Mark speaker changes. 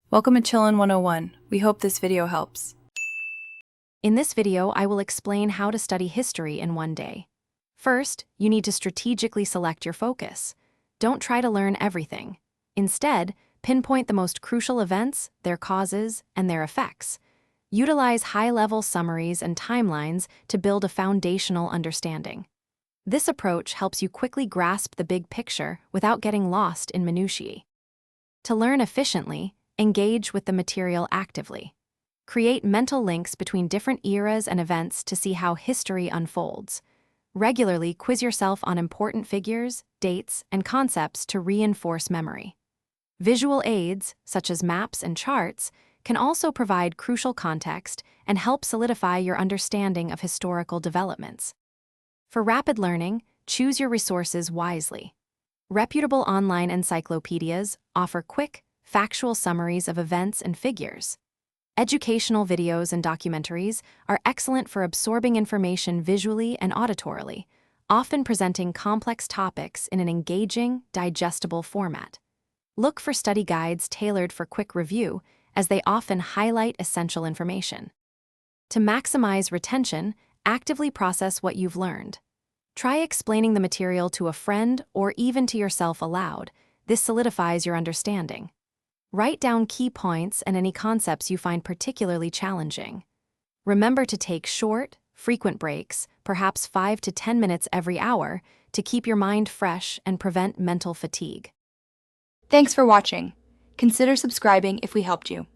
Speaker 1: Welcome to Chillin' 101. We hope this video helps.
Speaker 2: In this video, I will explain how to study history in one day. First, you need to strategically select your focus. Don't try to learn everything. Instead, pinpoint the most crucial events, their causes, and their effects. Utilize high-level summaries and timelines to build a foundational understanding. This approach helps you quickly grasp the big picture without getting lost in minutiae. To learn efficiently, engage with the material actively. Create mental links between different eras and events to see how history unfolds. Regularly quiz yourself on important figures, dates, and concepts to reinforce memory. Visual aids, such as maps and charts, can also provide crucial context and help solidify your understanding of historical developments. For rapid learning, choose your resources wisely. Reputable online encyclopedias offer quick, factual summaries of events and figures. Educational videos and documentaries are excellent for absorbing information visually and auditorily, often presenting complex topics in an engaging, digestible format. Look for study guides tailored for quick review, as they often highlight essential information. To maximize retention, actively process what you've learned. Try explaining the material to a friend or even to yourself aloud. This solidifies your understanding. Write down key points and any concepts you find particularly challenging. Remember to take short, frequent breaks, perhaps 5 to 10 minutes every hour, to keep your mind fresh and prevent mental fatigue.
Speaker 3: Thanks for watching. Consider subscribing if we helped you.